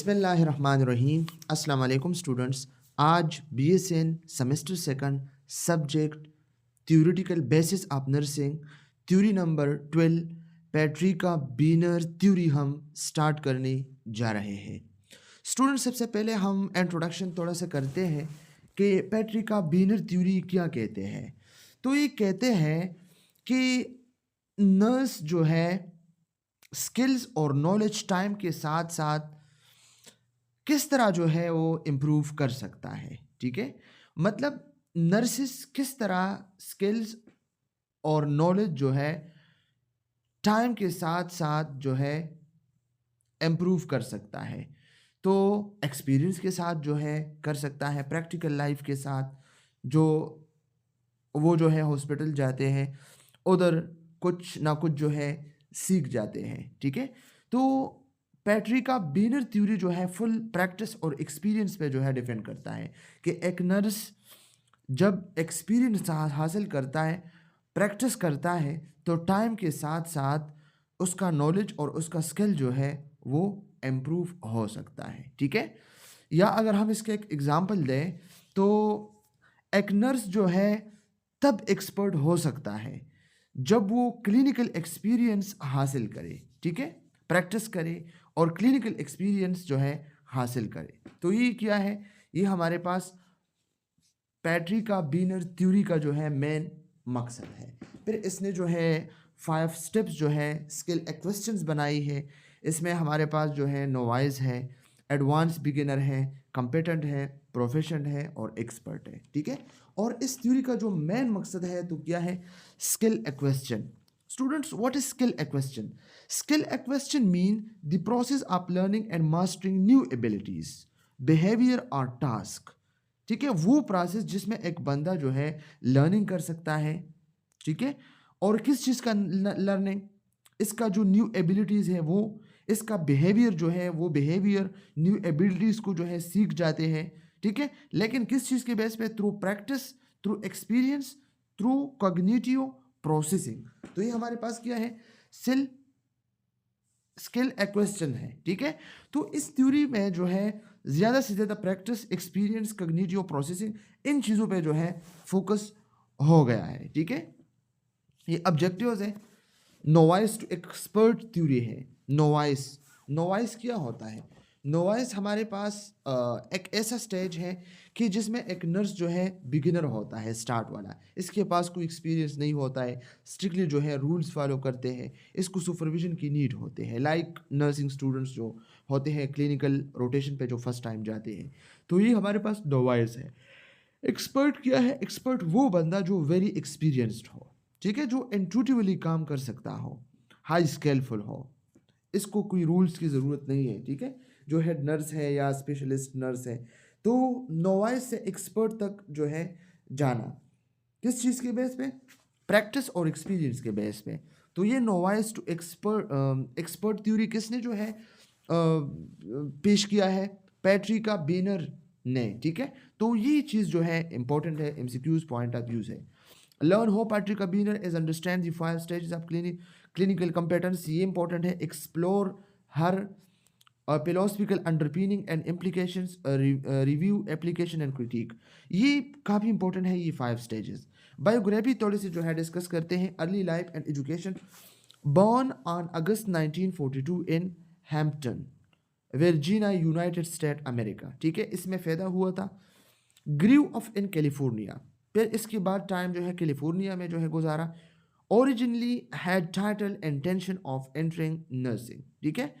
बिस्मिल्लाहिर्रहमानिर्रहीम। अस्सलाम वालेकुम स्टूडेंट्स। आज BSN semester second subject theoretical basis of nursing theory number 12 Patricia बीनर theory हम स्टार्ट करने जा रहे हैं। स्टूडेंट्स, सबसे पहले हम इंट्रोडक्शन थोड़ा सा करते हैं कि पैट्रिका बीनर थ्योरी क्या कहते हैं। तो ये कहते हैं कि नर्स जो है स्किल्स और नॉलेज टाइम के साथ साथ किस तरह जो है वो इम्प्रूव कर सकता है। ठीक है, मतलब नर्सिस किस तरह स्किल्स और नॉलेज जो है टाइम के साथ साथ जो है इम्प्रूव कर सकता है। तो एक्सपीरियंस के साथ जो है कर सकता है, प्रैक्टिकल लाइफ के साथ जो वो जो है हॉस्पिटल जाते हैं उधर कुछ ना कुछ जो है सीख जाते हैं। ठीक है, तो पैट्रिका बीनर थ्योरी जो है फुल प्रैक्टिस और एक्सपीरियंस पे जो है डिपेंड करता है कि एक नर्स जब एक्सपीरियंस हासिल करता है, प्रैक्टिस करता है, तो टाइम के साथ साथ उसका नॉलेज और उसका स्किल जो है वो इम्प्रूव हो सकता है। ठीक है, या अगर हम इसके एक एग्जांपल दें तो एक नर्स जो है तब एक्सपर्ट हो सकता है जब वो क्लिनिकल एक्सपीरियंस हासिल करे। ठीक है, प्रैक्टिस करे और क्लिनिकल एक्सपीरियंस जो है हासिल करे। तो ये क्या है, ये हमारे पास पैट्रिका बीनर थ्योरी का जो है मेन मकसद है। फिर इसने जो है 5 स्टेप्स जो है स्किल एक्वेश्चंस बनाई है। इसमें हमारे पास जो है नोवाइस है, एडवांस बिगिनर है, कम्पिटेंट है, प्रोफेशनल है और एक्सपर्ट है। ठीक है, और इस थ्योरी का जो मेन मकसद है तो क्या है, skill एक्वेश्चन। Students, what is skill acquisition? Skill acquisition mean the process of learning and mastering new abilities, behavior or task. ठीक है, वो प्रोसेस जिसमें एक बंदा जो है लर्निंग कर सकता है। ठीक है, और किस चीज़ का लर्निंग, इसका जो न्यू एबिलिटीज़ है वो, इसका बिहेवियर जो है वो बिहेवियर न्यू एबिलिटीज़ को जो है सीख जाते हैं। ठीक है, लेकिन किस चीज़ के बेस पे, through practice, through experience, through cognitive processing. तो ये हमारे पास क्या है, स्किल एक्वेश्चन है। ठीक है, तो इस थ्योरी में जो है ज़्यादा से ज़्यादा प्रैक्टिस, एक्सपीरियंस, कॉग्निटिव प्रोसेसिंग, इन चीज़ों पे जो है फोकस हो गया है। ठीक है, ये ऑब्जेक्टिव्स है। नोवाइस टू एक्सपर्ट थ्योरी है। नोवाइस क्या होता है, नोवाइस हमारे पास एक ऐसा स्टेज है कि जिसमें एक नर्स जो है बिगिनर होता है, स्टार्ट वाला, इसके पास कोई एक्सपीरियंस नहीं होता है, स्ट्रिक्टली जो है रूल्स फॉलो करते हैं, इसको सुपरविजन की नीड होते हैं, लाइक नर्सिंग स्टूडेंट्स जो होते हैं क्लिनिकल रोटेशन पे जो फर्स्ट टाइम जाते हैं। तो ये हमारे पास नोवाइस है। एक्सपर्ट क्या है, एक्सपर्ट वो बंदा जो वेरी एक्सपीरियंस्ड हो। ठीक है, जो इंट्यूटिवली काम कर सकता हो, हाई स्किलफुल हो, इसको कोई रूल्स की ज़रूरत नहीं है। ठीक है, जो हेड नर्स है या स्पेशलिस्ट नर्स है, तो नोवाइस से एक्सपर्ट तक जो है जाना, किस चीज़ के बेस पे, प्रैक्टिस और एक्सपीरियंस के बेस पे। तो ये नोवाइस टू एक्सपर्ट थ्योरी किसने जो है पेश किया है, पैट्रिका बीनर ने। ठीक है, तो ये चीज़ जो है इंपॉर्टेंट है, एमसीक्यूज पॉइंट ऑफ व्यूज है। Learn how Patricia Benner is understand the 5 stages of clinical competence, ये इंपॉर्टेंट है। Explore her philosophical underpinning and implications, review, application and critique, ये काफ़ी इंपॉर्टेंट है। ये 5 स्टेजेस। बायोग्राफी थोड़ी सी जो है डिस्कस करते हैं। Early life and education, born on August 1942 in Hampton, Virginia, United state America. ठीक है, इसमें पैदा हुआ था। ग्रीव ऑफ इन कैलिफोर्निया, फिर इसके बाद टाइम जो है कैलिफोर्निया में जो है गुजारा। Originally had title intention of entering nursing. ठीक है,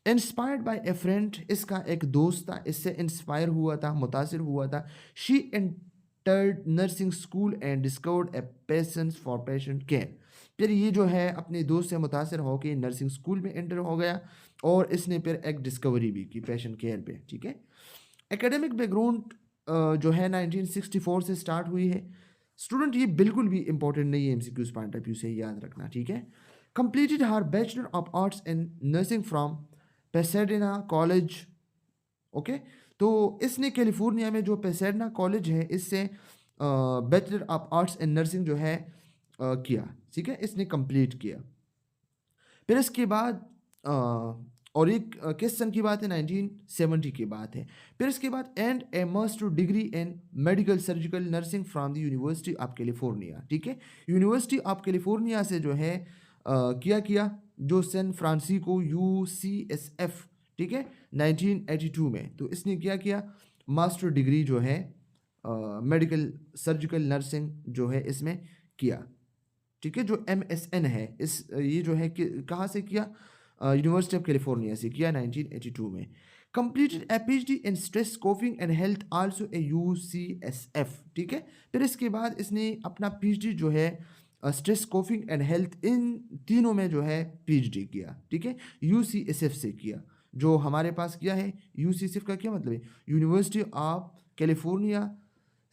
इंस्पायर्ड बाय ए फ्रेंड, इसका एक दोस्त था, इससे इंस्पायर हुआ था, मुतासिर हुआ था। She entered nursing school and discovered a passion for patient care, फिर ये जो है अपने दोस्त से मुतासिर होकर नर्सिंग स्कूल में एंटर हो गया और इसने फिर एक डिस्कवरी भी की पेशेंट केयर पे। ठीक है, एकेडमिक बैकग्राउंड जो है 1964 से स्टार्ट हुई है। स्टूडेंट, ये बिल्कुल भी इंपॉर्टेंट नहीं है, एमसीक्यूज पॉइंट ऑफ व्यू से याद रखना। ठीक है, completed her bachelor of arts in nursing from Pasadena college. Okay, तो इसने कैलिफोर्निया में जो पेसेडिना कॉलेज है इससे bachelor of arts in nursing जो है किया। ठीक है, इसने कंप्लीट किया। फिर इसके बाद और एक किस सन की बात है, 1970 की बात है। फिर इसके बाद and A master degree in medical surgical nursing from the university of California, ठीक है। यूनिवर्सिटी ऑफ कैलिफोर्निया से जो है किया जो सैन फ्रांसिस्को UCSF, ठीक है, 1982 में। तो इसने क्या किया, मास्टर डिग्री जो है मेडिकल सर्जिकल नर्सिंग जो है इसमें किया, ठीक है। जो MSN है इस ये जो है कहाँ से किया, यूनिवर्सिटी ऑफ कैलिफोर्निया से किया 1982 में। Completed a PhD in stress coping and health also a UCSF, ठीक है। फिर इसके बाद इसने अपना PhD जो है स्ट्रेस कोफिंग एंड हेल्थ इन तीनों में जो है PhD किया, ठीक है, UCSF से किया। जो हमारे पास किया है UCSF का क्या मतलब है, university of California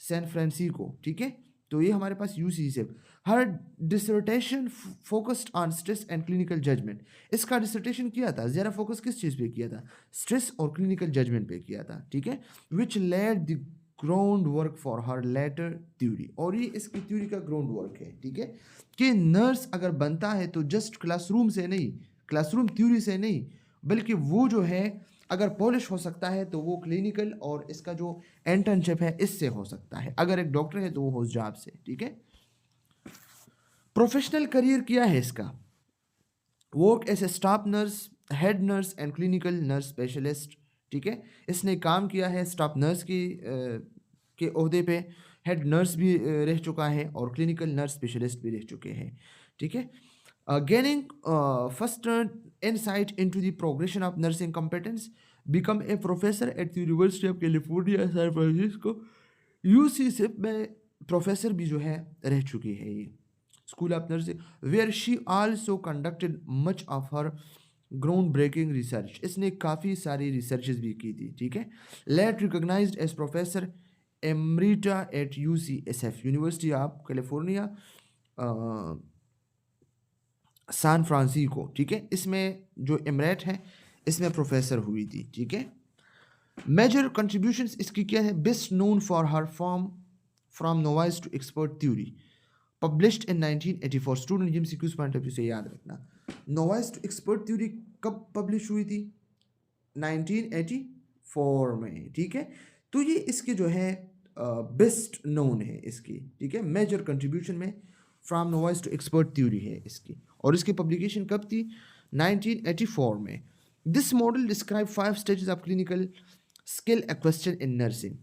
San Francisco, ठीक है। तो ये हमारे पास UCSF। Her dissertation focused on stress and clinical judgement, इसका डिसर्टेशन किया था, ज़्यादा फोकस किस चीज़ पे किया था, स्ट्रेस और क्लिनिकल जजमेंट पे किया था, ठीक है। Which led the groundwork for her later theory, और ये इसकी थ्योरी का ग्राउंड वर्क है, ठीक है, कि नर्स अगर बनता है तो जस्ट क्लासरूम से नहीं, क्लासरूम थ्योरी से नहीं, बल्कि वो जो है अगर पॉलिश हो सकता है तो वो क्लिनिकल और इसका जो इंटर्नशिप है इससे हो सकता है। अगर एक डॉक्टर है तो वो हो जॉब से, ठीक है। प्रोफेशनल करियर क्या है इसका, work as a staff nurse, head nurse and clinical nurse specialist, ठीक है। इसने काम किया है स्टाफ नर्स के ओहदे पे, हेड नर्स भी रह चुका है और क्लिनिकल नर्स स्पेशलिस्ट भी रह चुके हैं, ठीक है। Gaining first-hand insight into the progression of nursing competence, become a professor at the University of California, San Francisco, UCSF में प्रोफेसर भी जो है रह चुकी है ये school of nursing, where she also conducted much of her ground breaking research, इसने काफ़ी सारी रिसर्चेज भी की थी, ठीक है। Late recognised as professor emerita at UCSF, university of California San Francisco, ठीक है। इसमें जो एमरेट है इसमें प्रोफेसर हुई थी, ठीक है। मेजर कंट्रीब्यूशंस इसकी क्या है, best known for her form from novice to expert theory, published in 1984। Student MCQs point of view से याद रखना, नोवाइस टू एक्सपर्ट थ्योरी कब पब्लिश हुई थी, 1984 में, ठीक है। तो ये इसके जो है बेस्ट नोन है इसकी, ठीक है। मेजर कंट्रीब्यूशन में from novice to expert theory है इसकी, और इसकी पब्लिकेशन कब थी, 1984 में। This model describe 5 stages of clinical skill acquisition in nursing,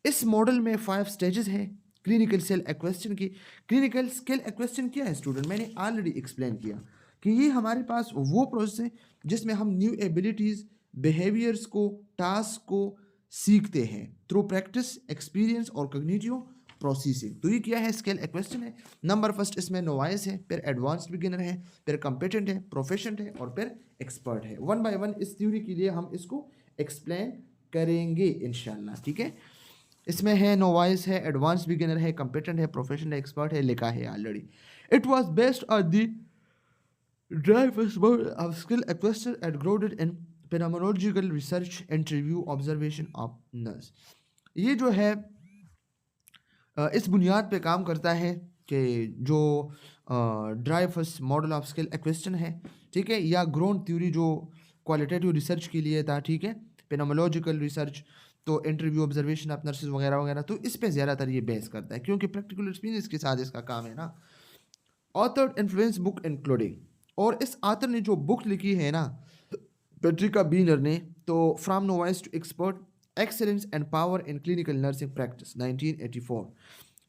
इस मॉडल में 5 स्टेजेस हैं क्लिनिकल स्किल एक्वेस्शन की। क्लिनिकल स्किल एक्वेस्शन क्या है स्टूडेंट, मैंने ऑलरेडी एक्सप्लेन किया कि ये हमारे पास वो प्रोसेस है जिसमें हम न्यू एबिलिटीज़, बिहेवियर्स को, टास्क को सीखते हैं थ्रू प्रैक्टिस, एक्सपीरियंस और कॉग्निटिव प्रोसेसिंग। तो ये क्या है, स्किल एक्वेस्शन है। नंबर फर्स्ट इसमें नोवाइस है, फिर एडवांस्ड बिगिनर है, फिर कम्पिटेंट है, प्रोफेशनल है और फिर एक्सपर्ट है। वन बाय वन इस थ्योरी के लिए हम इसको एक्सप्लेन करेंगे इंशाल्लाह, ठीक है। इसमें है नोवाइस है, एडवांस बिगिनर है, कम्पिटेंट है, प्रोफेशनल है, एक्सपर्ट है, लिखा है already. It was based on the Dreyfus of skill acquisition and grounded in phenomenological रिसर्च, इंटरव्यू, ऑब्जर्वेशन ऑफ नर्स। ये जो है इस बुनियाद पे काम करता है कि जो ड्राइवर्स मॉडल ऑफ स्किल एक्वेस्शन है, ठीक है, या ग्रोन थ्योरी जो क्वालिटेटिव रिसर्च के लिए था, ठीक है, phenomenological रिसर्च, तो इंटरव्यू, ऑब्जर्वेशन ऑफ नर्सेज वगैरह वगैरह, तो इस पे ज़्यादातर ये बेस करता है क्योंकि प्रैक्टिकल एक्सपीरियंस के साथ इसका काम है ना। ऑथर इन्फ्लुएंस बुक इंक्लूडिंग, और इस ऑथर ने जो बुक लिखी है ना पेट्रिका बीनर ने, तो from novice to expert, excellence and power in clinical nursing practice 1984।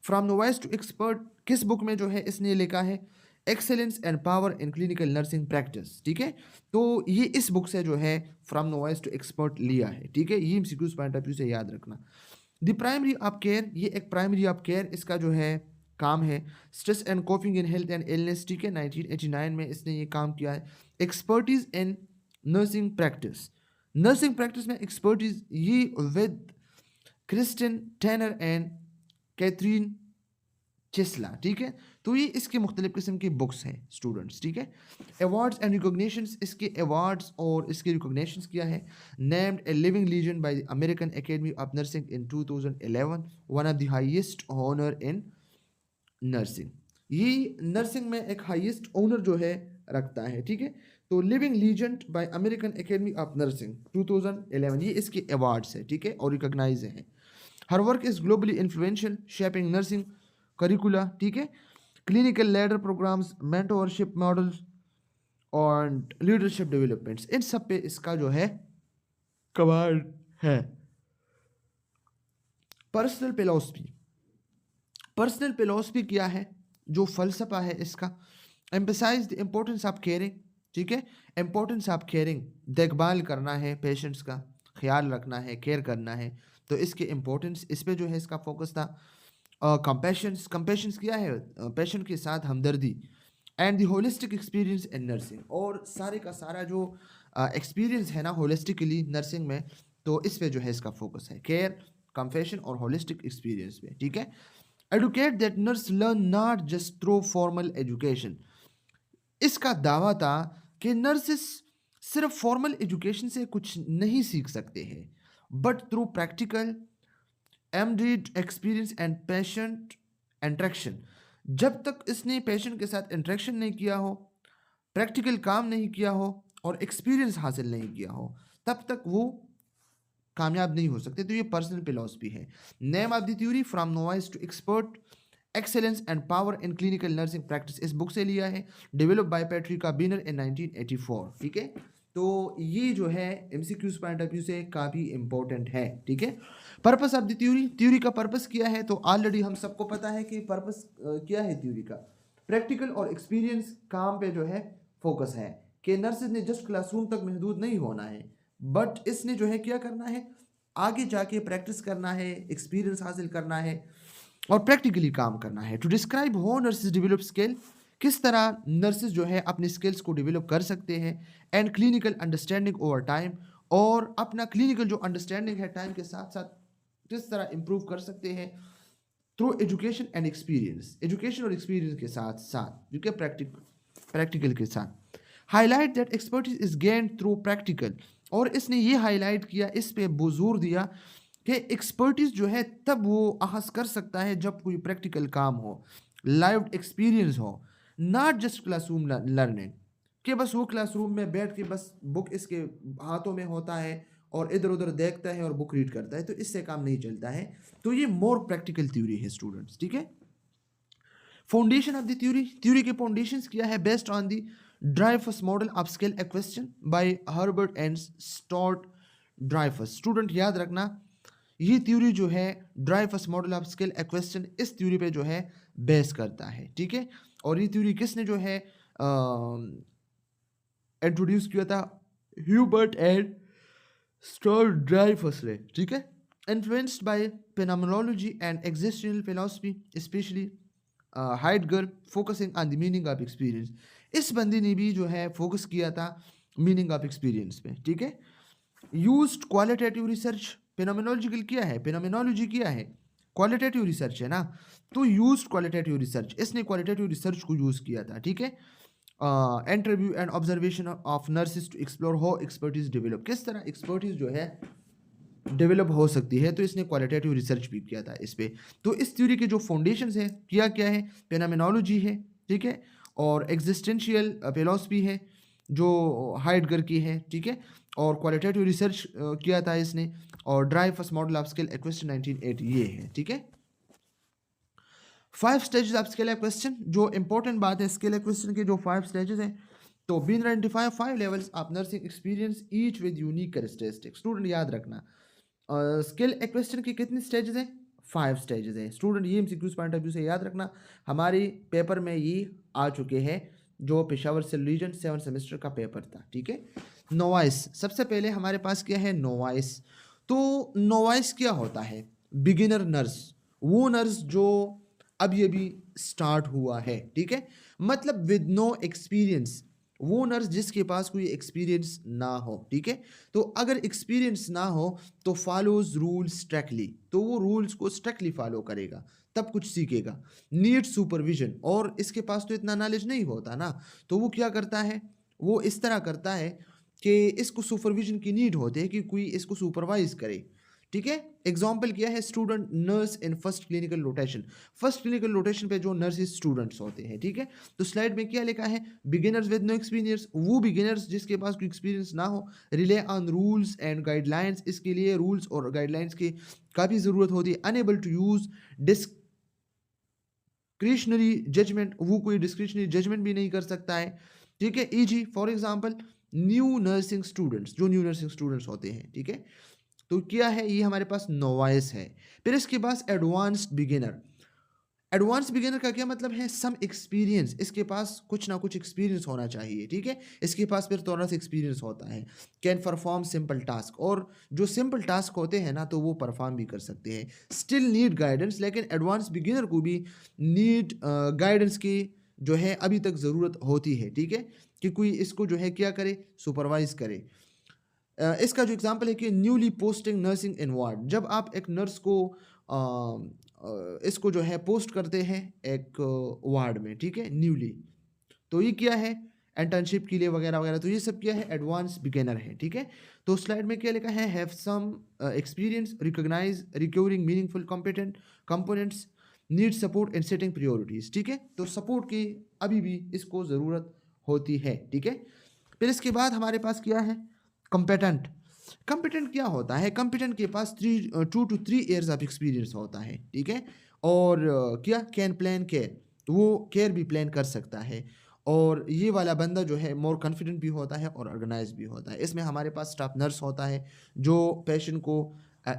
From novice to expert किस बुक में जो है इसने लिखा है, excellence and power in clinical nursing practice, ठीक है। तो ये इस बुक से जो है फ्रॉम नोवाइस टू एक्सपर्ट लिया है, ठीक है। ये MCQs पॉइंट ऑफ व्यू से याद रखना। द प्राइमरी ऑफ केयर, ये एक प्राइमरी ऑफ केयर इसका जो है काम है। Stress and coping in health and illness, ठीक है, 1989 में इसने ये काम किया है। Expertise in nursing practice, nursing practice में एक्सपर्टीज ये with Christine Tanner and Catherine Chesla, ठीक है। तो ये इसके मुख्तलिफ किस्म की बुक्स हैं स्टूडेंट्स, ठीक है। अवार्ड्स एंड रिकॉग्निशंस, इसके अवार्ड्स और इसके रिकॉग्निशंस क्या है, named a living legend by the American Academy of Nursing in 2011, one of the highest honour in nursing. ये नर्सिंग में एक हाईएस्ट ऑनर जो है रखता है, ठीक है। तो living legend bye American Academy of nursing 2011, ये इसके अवार्ड्स है, ठीक है, और रिकॉग्नाइज है। Her work is globally influential, shaping nursing curricula, ठीक है, clinical ladder programs, mentorship models और लीडरशिप डेवलपमेंट्स, इन सब पे इसका जो है कमाल है। पर्सनल फिलॉसफी, पर्सनल फिलॉसफी क्या है, जो फलसफा है इसका, emphasise the importance of caring, ठीक है, इम्पोर्टेंस ऑफ केयरिंग, देखभाल करना है, पेशेंट्स का ख्याल रखना है, केयर करना है, तो इसके इम्पोर्टेंस, इस पे जो है इसका फोकस था। कंपैशंस, कंपैशंस क्या है, पेशेंट के साथ हमदर्दी, and the holistic experience in nursing, और सारे का सारा जो एक्सपीरियंस है ना होलिस्टिकली नर्सिंग में, तो इस पे जो है इसका फोकस है, केयर, कंपैशन और होलिस्टिक एक्सपीरियंस पे, ठीक है। Educate that nurse learn not just through formal education, इसका दावा था कि नर्सेस सिर्फ फॉर्मल एजुकेशन से कुछ नहीं सीख सकते हैं, but through practical embedded experience and patient interaction. जब तक इसने पेशेंट के साथ इंटरेक्शन नहीं किया हो, प्रैक्टिकल काम नहीं किया हो और एक्सपीरियंस हासिल नहीं किया हो, तब तक वो कामयाब नहीं हो सकते। तो ये पर्सनल फिलॉसफी है। Name of the theory, from novice to expert, excellence and power in clinical nursing practice, इस बुक से लिया है, develop by Patricia Benner in 1984, ठीक है। तो ये जो है एमसीक्यूज पॉइंट ऑफ व्यू से काफ़ी इंपॉर्टेंट है, ठीक है। Purpose of the theory, theory का पर्पस क्या है, तो ऑलरेडी हम सबको पता है कि पर्पस क्या है थ्योरी का, प्रैक्टिकल और एक्सपीरियंस काम पे जो है फोकस है, कि नर्सेज ने जस्ट क्लासरूम तक महदूद नहीं होना है, बट इसने जो है क्या करना है, आगे जाके प्रैक्टिस करना है, एक्सपीरियंस हासिल करना है और प्रैक्टिकली काम करना है। To describe how nurses develop skill, किस तरह नर्सेज जो है अपने स्किल्स को डेवलप कर सकते हैं, and clinical understanding over time, और अपना क्लिनिकल जो अंडरस्टैंडिंग है टाइम के साथ साथ किस तरह इंप्रूव कर सकते हैं through education and experience, education और एक्सपीरियंस के साथ साथ, जो कि प्रैक्टिकल के साथ। Highlight that expertise is gained through practical, और इसने ये हाईलाइट किया, इस पे जोर दिया कि एक्सपर्टीज जो है तब वो अखज़ कर सकता है जब कोई प्रैक्टिकल काम हो, लाइव एक्सपीरियंस हो, नॉट जस्ट क्लासरूम लर्निंग, कि बस वो क्लासरूम में बैठ के बस बुक इसके हाथों में होता है और इधर उधर देखता है और बुक रीड करता है, तो इससे काम नहीं चलता है। तो ये मोर प्रैक्टिकल थ्योरी है स्टूडेंट्स, ठीक है। Foundation of the theory, theory के फाउंडेशंस क्या है, based on the Dreyfus model of skill acquisition by Herbert and Stuart Dreyfus. Student याद रखना, ये थ्योरी जो है Dreyfus model of skill acquisition, इस थ्योरी पे जो है बेस करता है, ठीक है। और ये थ्योरी किसने जो है इंट्रोड्यूस किया था, ह्यूबर्ट एंड स्टॉर्ट ड्राइफस ने, ठीक है। Influenced by phenomenology and existential philosophy, specially Heidegger, focusing on the meaning of experience, इस बंदी ने भी जो है फोकस किया था मीनिंग ऑफ एक्सपीरियंस पे, ठीक है। यूज्ड क्वालिटेटिव रिसर्च, फेनोमेनोलॉजिकल क्या है, फेनोमेनोलॉजी क्या है, क्वालिटेटिव रिसर्च है ना, तो यूज्ड क्वालिटेटिव रिसर्च, इसने क्वालिटेटिव रिसर्च को यूज़ किया था, ठीक है। Interview and observation of nurses to explore how expertise develop, किस तरह एक्सपर्टीज जो है डेवलप हो सकती है, तो इसने क्वालिटेटिव रिसर्च भी किया था इस पे। तो इस थ्योरी के जो फाउंडेशंस है क्या क्या है, फेनोमेनोलॉजी है, ठीक है, और एग्जिस्टेंशियल फिलॉसफी है जो हाइडगर की है, ठीक है, और क्वालिटेटिव रिसर्च किया था इसने, और ड्राइफस मॉडल ऑफ स्किल एक्वेस्शन 1980 ये है, ठीक है। 5 स्टेजेस ऑफ स्किल एक्वेस्शन, जो इंपॉर्टेंट बात है स्किल एक्वेस्शन के जो 5 स्टेजेस हैं, तो been identify 5 levels of nursing experience each with unique characteristics. Student याद रखना, स्किल एक्वेस्शन के कितने स्टेजेस हैं, 5 स्टेजेस हैं। स्टूडेंट ये एमसीक्यूज पॉइंट ऑफ व्यू से याद रखना, हमारे पेपर में ये आ चुके हैं, जो पेशावर सिविल रीजन 7 सेमेस्टर का पेपर था, ठीक है। नोवाइस, सबसे पहले हमारे पास क्या है, नोवाइस। तो नोवाइस क्या होता है, बिगिनर नर्स, वो नर्स जो अभी स्टार्ट हुआ है, ठीक है, मतलब विद नो एक्सपीरियंस, वो नर्स जिसके पास कोई एक्सपीरियंस ना हो, ठीक है। तो अगर एक्सपीरियंस ना हो तो फॉलोज रूल्स स्ट्रिक्टली, तो वो रूल्स को स्ट्रिक्टली फॉलो करेगा तब कुछ सीखेगा। नीड सुपरविजन, और इसके पास तो इतना नॉलेज नहीं होता ना, तो वो क्या करता है, वो इस तरह करता है कि इसको सुपरविजन की नीड होती है कि कोई इसको सुपरवाइज करे, ठीक है। एग्जाम्पल क्या है, student nurse in first clinical rotation. First clinical rotation पे जो नर्सिस स्टूडेंट्स होते हैं, ठीक है। तो स्लाइड में क्या लिखा है, बिगिनर्स विद नो एक्सपीरियंस, वो बिगिनर्स जिसके पास कोई एक्सपीरियंस ना हो, relay on rules and guidelines, इसके लिए रूल्स और गाइडलाइंस की काफ़ी ज़रूरत होती है। Unable to use discretionary judgment, वो कोई डिस्क्रिशनरी जजमेंट भी नहीं कर सकता है, ठीक है। Easy for example new nursing students, जो न्यू नर्सिंग स्टूडेंट्स होते हैं, ठीक है। तो क्या है, ये हमारे पास नोवाइस है। फिर इसके पास एडवांस्ड बिगिनर। एडवांस बिगिनर का क्या मतलब है, सम एक्सपीरियंस, इसके पास कुछ ना कुछ एक्सपीरियंस होना चाहिए, ठीक है। इसके पास फिर थोड़ा सा एक्सपीरियंस होता है। कैन परफॉर्म सिंपल टास्क, और जो सिंपल टास्क होते हैं ना तो वो परफॉर्म भी कर सकते हैं। स्टिल नीड गाइडेंस, लेकिन एडवांस बिगिनर को भी नीड गाइडेंस की जो है अभी तक ज़रूरत होती है, ठीक है, कि कोई इसको जो है क्या करे, सुपरवाइज करे। इसका जो एग्जांपल है कि न्यूली पोस्टिंग नर्सिंग इन वार्ड, जब आप एक नर्स को इसको जो है पोस्ट करते हैं एक वार्ड में, ठीक है, न्यूली, तो ये क्या है, इंटर्नशिप के लिए वगैरह वगैरह, तो ये सब क्या है, एडवांस बिगिनर है, ठीक है। तो स्लाइड में क्या लिखा है, have some experience, recognize recovering meaningful competent components, need support in setting priorities, ठीक है। तो सपोर्ट की अभी भी इसको ज़रूरत होती है, ठीक है। फिर इसके बाद हमारे पास क्या है, कंपेटेंट। कंपिटेंट क्या होता है, कंपिटेंट के पास 2 to 3 ईयर्स ऑफ एक्सपीरियंस होता है, ठीक है। और क्या, कैन प्लान केयर, वो केयर भी प्लान कर सकता है। और ये वाला बंदा जो है मोर कॉन्फिडेंट भी होता है और ऑर्गेनाइज भी होता है। इसमें हमारे पास स्टाफ नर्स होता है जो पेशेंट को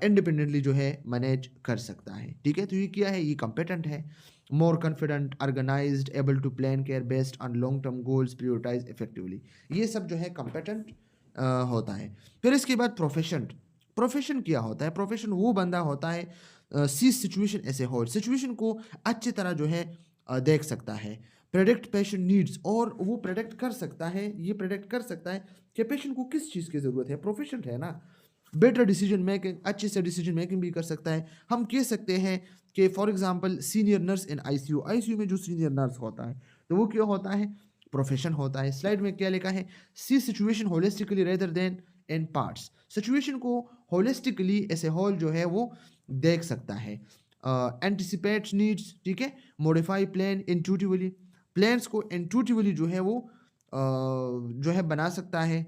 इंडिपेंडेंटली जो है मैनेज कर सकता है, ठीक है। तो ये क्या है, ये कंपिटेंट है। More confident, organized, able to plan care based on long term goals, prioritize effectively, ये सब जो है कंपिटेंट होता है। फिर इसके बाद प्रोफेशन। प्रोफेशन क्या होता है, प्रोफेशन वो बंदा होता है सी सिचुएशन ऐसे होल, सिचुएशन को अच्छी तरह जो है देख सकता है। प्रेडिक्ट पेशेंट नीड्स, और वो प्रेडिक्ट कर सकता है, ये प्रेडिक्ट कर सकता है कि पेशेंट को किस चीज़ की ज़रूरत है, प्रोफेशन है ना। बेटर डिसीजन मेकिंग, अच्छे से डिसीजन मेकिंग भी कर सकता है। हम कह सकते हैं कि for example senior nurse in ICU, ICU में जो सीनियर नर्स होता है तो वो क्या होता है, प्रोफेशन होता है। स्लाइड में क्या लिखा है, सी situation holistically rather then in parts, situation को होलिस्टिकली ऐसे होल जो है वो देख सकता है। एंटिसिपेट नीड्स, ठीक है। मॉडिफाई प्लान इंट्यूटिवली, प्लान्स को इंट्यूटिवली जो है वो जो है बना सकता है।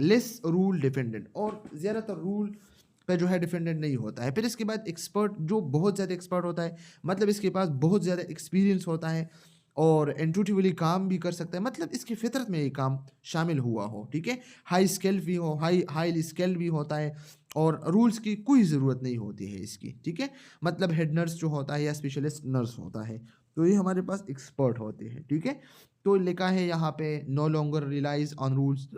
लेस रूल डिपेंडेंट, और ज़्यादातर रूल पे जो है डिपेंडेंट नहीं होता है। फिर इसके बाद एक्सपर्ट, जो बहुत ज़्यादा एक्सपर्ट होता है, मतलब इसके पास बहुत ज़्यादा एक्सपीरियंस होता है और इंट्यूटिवली काम भी कर सकता है, मतलब इसकी फितरत में ये काम शामिल हुआ हो, ठीक है। हाई स्किल भी हो, हाईली स्किल्ड भी होता है, और रूल्स की कोई ज़रूरत नहीं होती है इसकी, ठीक है। मतलब हेड नर्स जो होता है या स्पेशलिस्ट नर्स होता है, तो ये हमारे पास एक्सपर्ट होते हैं, ठीक है। तो लिखा है यहाँ पे, no longer relies on rules,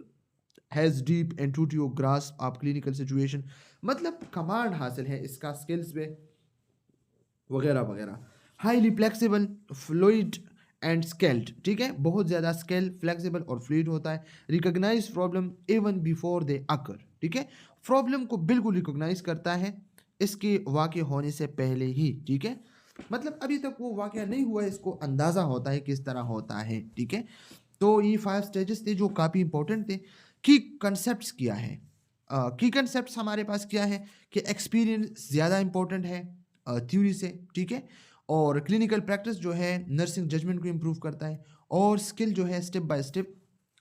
has deep intuitive grasp of clinical situation, मतलब कमांड हासिल है इसका स्किल्स पे वगैरह वगैरह। Highly flexible, fluid and skilled, ठीक है, बहुत ज़्यादा स्केल, फ्लेक्सिबल और फ्लूइड होता है। Recognise problem even before they occur, ठीक है, प्रॉब्लम को बिल्कुल रिकॉग्नाइज करता है इसके वाक़े होने से पहले ही, ठीक है, मतलब अभी तक वो वाक़या नहीं हुआ है, इसको अंदाज़ा होता है किस तरह होता है, ठीक है। तो ये 5 स्टेजेस थे जो काफ़ी इंपॉर्टेंट थे। की कंसेप्ट क्या है, की कंसेप्ट हमारे पास क्या है कि एक्सपीरियंस ज़्यादा इंपॉर्टेंट है थ्योरी से, ठीक है। और क्लिनिकल प्रैक्टिस जो है नर्सिंग जजमेंट को इम्प्रूव करता है, और स्किल जो है स्टेप बाय स्टेप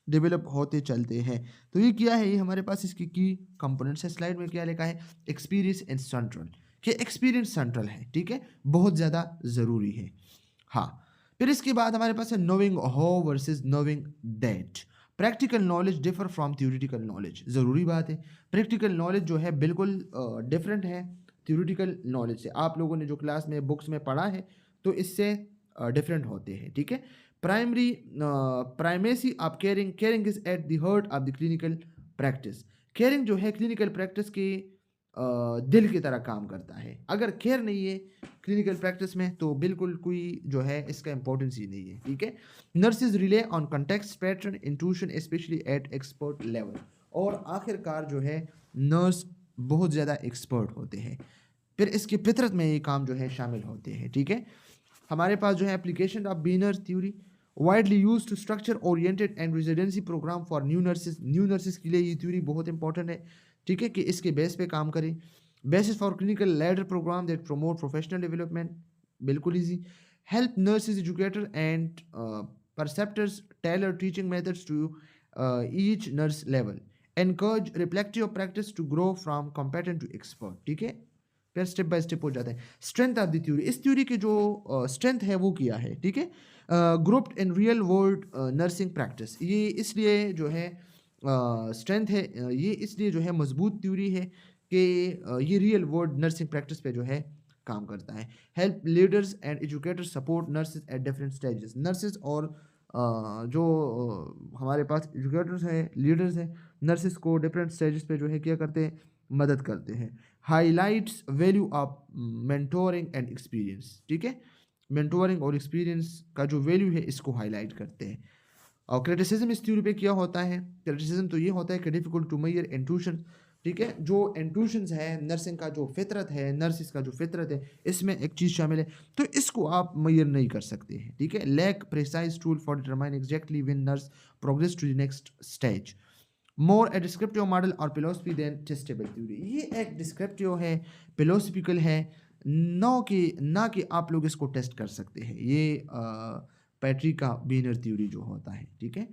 डेवलप होते चलते हैं। तो ये क्या है, ये हमारे पास इसकी की कंपोनेंट्स है। स्लाइड में क्या लिखा है, एक्सपीरियंस इन सेंट्रल, कि एक्सपीरियंस सेंट्रल है, ठीक है, बहुत ज़्यादा ज़रूरी है। हाँ, फिर इसके बाद हमारे पास है knowing how versus knowing that. Practical knowledge differ from theoretical knowledge, ज़रूरी बात है। प्रैक्टिकल नॉलेज जो है बिल्कुल डिफरेंट है थ्योरेटिकल नॉलेज से। आप लोगों ने जो क्लास में बुक्स में पढ़ा है तो इससे डिफरेंट होते हैं, ठीक है। Primacy of caring, caring is at the heart of the clinical practice. Caring जो है क्लिनिकल प्रैक्टिस के दिल की तरह काम करता है। अगर केयर नहीं है क्लिनिकल प्रैक्टिस में तो बिल्कुल कोई जो है इसका इंपॉर्टेंस ही नहीं है, ठीक है। Nurses rely on context pattern intuition specially at expert level, और आखिरकार जो है नर्स बहुत ज़्यादा एक्सपर्ट होते हैं, फिर इसकी फितरत में ये काम जो है शामिल होते हैं, ठीक है। हमारे पास जो है application of Benner theory, widely use to structure oriented and residency program for new nurses. New nurses के लिए ये थ्योरी बहुत इंपॉर्टेंट है, ठीक है, कि इसके बेस पे काम करें। Basis for clinical ladder programme that promote professional development, बिल्कुल easy. Help nurses educator and preceptors tailor teaching methods to each nurse level, encourage reflective practice to grow from competent to expert, ठीक है। फिर step by step हो जाता है। Strength of the theory, इस theory की जो स्ट्रेंथ है वो क्या है, ठीक है। Grounded in real world nursing practice, ये इसलिए जो है स्ट्रेंथ है, ये इसलिए जो है मजबूत थ्योरी है कि ये रियल वर्ल्ड नर्सिंग प्रैक्टिस पे जो है काम करता है। Help leaders and educators support nurses at different stages, nurses और जो हमारे पास एजुकेटर्स हैं, लीडर्स हैं, नर्सेज को डिफरेंट स्टेजेस पे जो है क्या करते हैं, मदद करते हैं। Highlights value of mentoring and experience, ठीक है। मेंटोरिंग और एक्सपीरियंस का जो वैल्यू है इसको हाईलाइट करते हैं। और क्रिटिसिज्म इस थ्योरी पे क्या होता है, क्रिटिसिज्म तो ये होता है कि डिफिकल्ट टू मेजर इंट्यूशन, ठीक है। जो इंट्यूशंस है नर्सिंग का, जो फितरत है, नर्सिस का जो फितरत है, इसमें एक चीज़ शामिल है, तो इसको आप मेजर नहीं कर सकते हैं, ठीक है। Lack precise tool for determine exactly when nurse progress to the next stage, more a descriptive model और फिलोसफी देन टेस्टेबल थ्योरी, ये एक डिस्क्रिप्टिव है, फिलोसफिकल है, ना कि आप लोग इसको टेस्ट कर सकते हैं। ये पैट्री का बीनर थ्योरी जो होता है, ठीक है।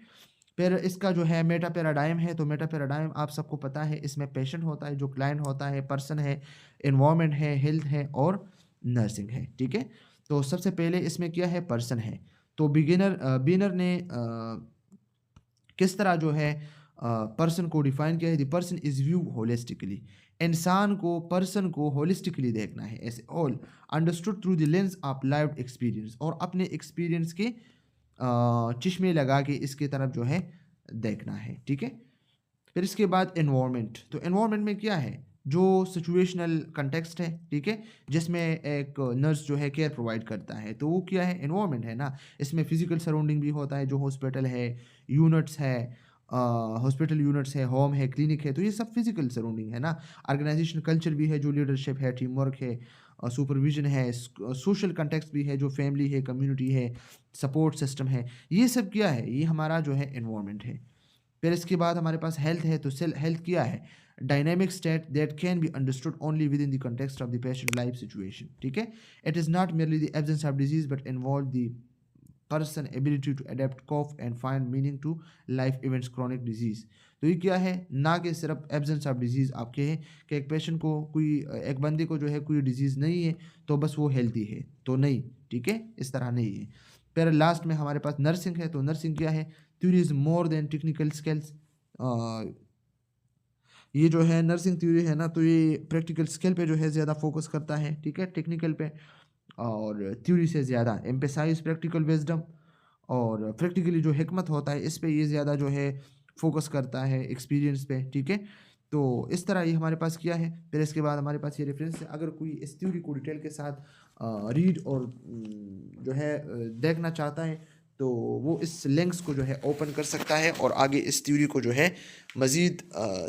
फिर इसका जो है मेटा पैराडाइम है, तो मेटा पैराडाइम आप सबको पता है, इसमें पेशेंट होता है, जो क्लाइंट होता है, पर्सन है, इन्वायरमेंट है, हेल्थ है और नर्सिंग है, ठीक है। तो सबसे पहले इसमें क्या है, पर्सन है। तो बीनर ने किस तरह जो है पर्सन को डिफाइन किया है, the person is view holistically, इंसान को, पर्सन को होलिस्टिकली देखना है, ऐसे all understood through the lens of lived experience, और अपने एक्सपीरियंस के चश्मे लगा के इसकी तरफ जो है देखना है, ठीक है। फिर इसके बाद एनवायरनमेंट, तो एनवायरनमेंट में क्या है, जो सिचुएशनल कंटेक्स्ट है, ठीक है, जिसमें एक नर्स जो है केयर प्रोवाइड करता है, तो वो क्या है, एनवायरनमेंट है ना। इसमें फिजिकल सराउंडिंग भी होता है, जो हॉस्पिटल है, यूनिट्स है, हॉस्पिटल यूनिट्स है, होम है, क्लिनिक है, तो ये सब फिजिकल सराउंडिंग है ना। ऑर्गेनाइजेशन कल्चर भी है, जो लीडरशिप है, टीम वर्क है, सुपरविजन है, सोशल कंटेक्स्ट भी है, जो फैमिली है, कम्युनिटी है, सपोर्ट सिस्टम है, ये सब क्या है, ये हमारा जो है एनवायरनमेंट है। फिर इसके बाद हमारे पास हेल्थ है, तो हेल्थ क्या है, dynamic state that can be understood only within the context of the patient life situation, ठीक है। It is not merely the absence of disease but involve the person ability to adapt cope and find meaning to life events chronic disease, तो ये क्या है, ना कि सिर्फ absence of disease आपके है कि एक पेशेंट को कोई, एक बंदे को जो है कोई डिजीज़ नहीं है तो बस वो हेल्दी है, तो नहीं, ठीक है, इस तरह नहीं है। फिर लास्ट में हमारे पास नर्सिंग है, तो नर्सिंग क्या है, theory is more than technical skills, ये जो है नर्सिंग थ्योरी है ना, तो ये प्रैक्टिकल स्किल पे जो है ज़्यादा फोकस करता है, ठीक है, टेक्निकल पे, और थ्योरी से ज़्यादा एम्पेसाइज प्रैक्टिकल विजडम, और प्रैक्टिकली जो हिकमत होता है इस पे ये ज़्यादा जो है फोकस करता है, एक्सपीरियंस पे, ठीक है। तो इस तरह ये हमारे पास किया है। फिर इसके बाद हमारे पास ये रेफरेंस है, अगर कोई इस थ्योरी को डिटेल के साथ रीड और जो है देखना चाहता है, तो वो इस लिंक्स को जो है ओपन कर सकता है और आगे इस थ्योरी को जो है मज़ीद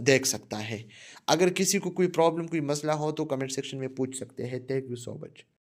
देख सकता है। अगर किसी को कोई प्रॉब्लम, कोई मसला हो तो कमेंट सेक्शन में पूछ सकते हैं। Thank you so much.